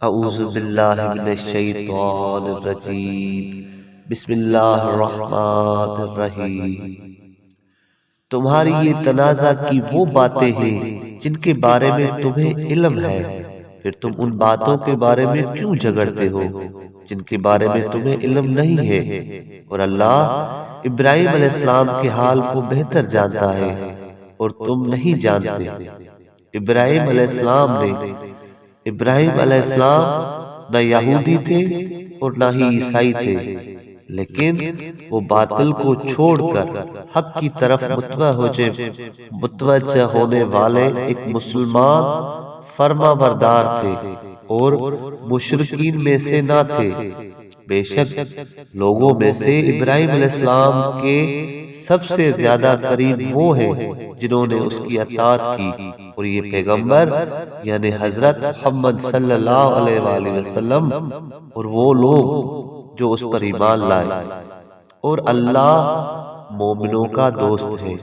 اعوذ باللہ من الشیطان الرجیم بسم اللہ الرحمن الرحیم۔ تمہاری یہ تنازع کی وہ باتیں ہیں جن کے بارے میں تمہیں علم ہے، پھر تم ان باتوں کے بارے میں کیوں جھگڑتے ہو جن کے بارے میں تمہیں علم نہیں ہے؟ اور اللہ ابراہیم علیہ السلام کے حال کو بہتر جانتا ہے اور تم نہیں جانتے۔ ابراہیم علیہ السلام نہ یہودی تھے اور نہ ہی عیسائی تھے، لیکن وہ باطل کو چھوڑ کر حق کی طرف متوجہ ہونے والے ایک مسلمان فرما بردار تھے اور مشرکین میں سے نہ تھے۔ بے شک لوگوں میں سے ابراہیم علیہ السلام کے سب سے زیادہ قریب وہ ہیں جنہوں نے اس کی اطاعت کی، اور یہ پیغمبر یعنی حضرت محمد صلی اللہ علیہ وآلہ وسلم اور وہ لوگ جو اس پر ایمان لائے۔ اور اللہ مومنوں کا دوست ہے۔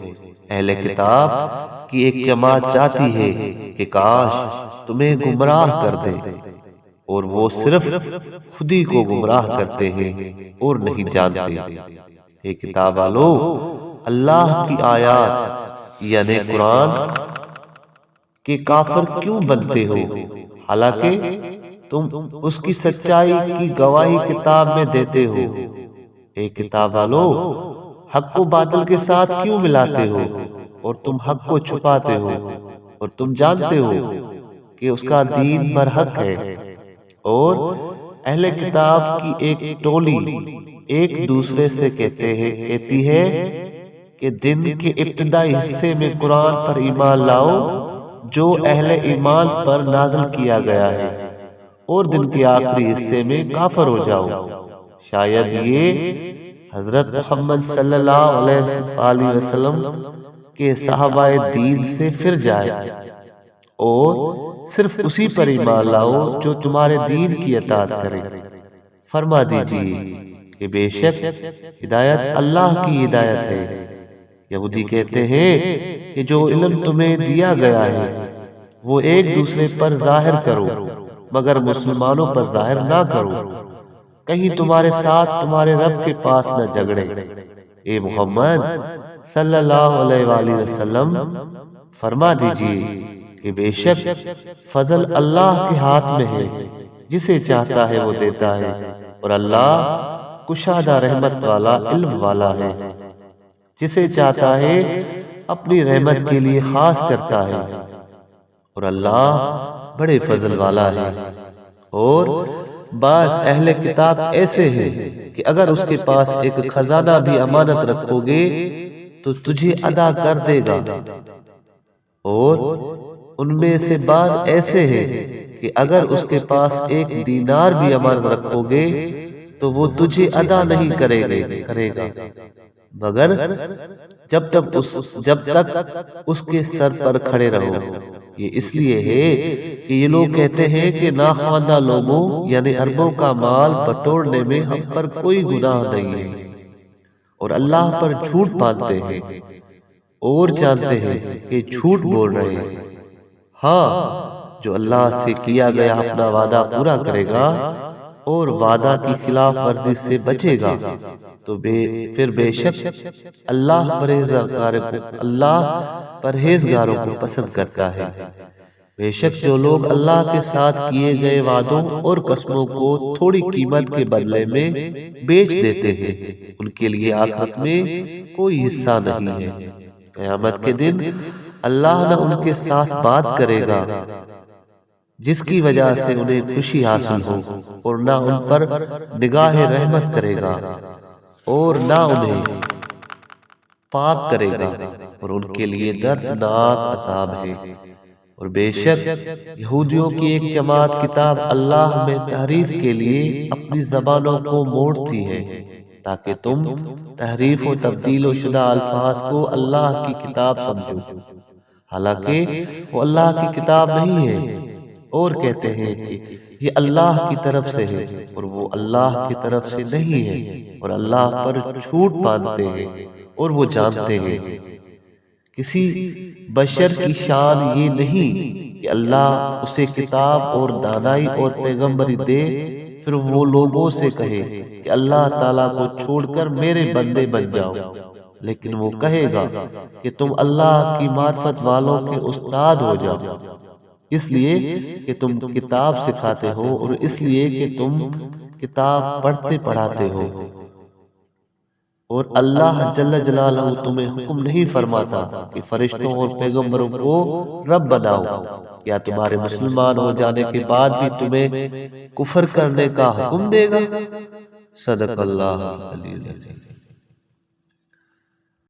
اہل کتاب کی ایک جماعت چاہتی ہے کہ کاش تمہیں گمراہ کر دے، اور وہ صرف خود ہی کو گمراہ کرتے ہیں اور نہیں جانتے۔ اے کتاب والو، اللہ کی آیات یعنی قرآن کے کافر کیوں بنتے ہو، حالانکہ تم اس کی سچائی کی گواہی کتاب میں دیتے ہو؟ اے کتاب والو، حق کو باطل کے ساتھ کیوں ملاتے ہو، اور تم حق کو چھپاتے ہو، اور تم جانتے ہو کہ اس کا دین برحق ہے۔ اور اہل کتاب کی ایک ٹولی ایک دوسرے سے کہتی ہے کہ دن کے ابتدائی حصے میں قرآن پر ایمان لاؤ جو اہل ایمان پر نازل کیا گیا ہے، اور دن کے آخری حصے میں کافر ہو جاؤ۔ شاید یہ حضرت محمد صلی اللہ علیہ وسلم کے صحابہ دین سے پھر جائے، اور صرف اسی پر ایمان لاؤ جو تمہارے دین کی اطاعت کرے۔ فرما دیجئے کہ بے شک ہدایت اللہ کی ہدایت ہے۔ یہودی کہتے ہیں کہ جو علم تمہیں دیا گیا ہے وہ ایک دوسرے پر ظاہر کرو، مگر مسلمانوں پر ظاہر نہ کرو، کہیں تمہارے ساتھ تمہارے رب کے پاس نہ جھگڑے۔ اے محمد صلی اللہ علیہ وآلہ وسلم، فرما دیجئے کہ بے شک فضل اللہ کے ہاتھ میں ہے، جسے چاہتا ہے وہ دیتا ہے، اور اللہ کشادہ رحمت والا علم والا ہے، جسے چاہتا ہے اپنی رحمت کے لیے خاص کرتا ہے، اور اللہ بڑے فضل والا ہے۔ اور بعض اہل کتاب ایسے ہیں کہ اگر اس کے پاس ایک خزانہ بھی امانت رکھو گے تو تجھے ادا کر دے گا، اور ان میں سے بعض ایسے ہیں کہ اگر اس کے پاس ایک دینار بھی امانت رکھو گے تو وہ تجھے ادا نہیں کرے گا، مگر جب تک اس کے سر پر کھڑے رہو۔ یہ اس لیے ہے کہ یہ لوگ کہتے ہیں کہ ناخواندہ لوگوں یعنی عربوں کا مال بٹورنے میں ہم پر کوئی گناہ نہیں ہے، اور اللہ پر جھوٹ باندھتے ہیں اور جانتے ہیں کہ جھوٹ بول رہے ہیں۔ ہاں، جو اللہ سے کیا گیا اپنا وعدہ پورا کرے گا اور وعدہ کی خلاف ورزی سے بچے گا تو پھر بے شک اللہ پرہیزگاروں کو پسند کرتا ہے۔ بے شک جو لوگ اللہ کے ساتھ کیے گئے وعدوں اور قسموں کو تھوڑی قیمت کے بدلے میں بیچ دیتے ہیں، ان کے لیے آخرت میں کوئی حصہ نہیں ہے۔ قیامت کے دن اللہ نہ ان کے ساتھ بات کرے گا جس کی وجہ سے انہیں خوشی حاصل ہو، اور نہ ان پر نگاہ رحمت کرے گا، اور نہ انہیں پاک کرے گا، اور ان کے لیے دردناک عذاب ہے۔ اور بے شک یہودیوں کی ایک جماعت کتاب اللہ میں تحریف کے لیے اپنی زبانوں کو موڑتی ہے تاکہ تم تحریف و تبدیل و شدہ الفاظ کو اللہ کی کتاب سمجھو، حالانکہ وہ اللہ کی کتاب نہیں ہے، اور کہتے ہیں کہ یہ اللہ کی طرف سے ہے، اور وہ اللہ کی طرف سے نہیں ہے، اور اللہ پر جھوٹ باندھتے ہیں، اور وہ جانتے ہیں کسی بشر کی شان یہ نہیں کہ اللہ اسے کتاب اور دانائی اور پیغمبری دے پھر وہ لوگوں سے کہے کہ اللہ تعالیٰ کو چھوڑ کر میرے بندے بن جاؤ، لیکن وہ کہے گا کہ تم اللہ کی معرفت والوں کے استاد ہو جاؤ، اس لیے کہ تم کتاب سکھاتے ہو اور اس لیے کہ تم کتاب پڑھتے پڑھاتے ہو، اور اللہ جل جلالہ تمہیں حکم نہیں فرماتا کہ فرشتوں اور پیغمبروں کو رب بناؤ، کیا تمہارے مسلمان ہو جانے کے بعد بھی تمہیں کفر کرنے کا حکم دے گا؟ صدق اللہ العلی العظیم۔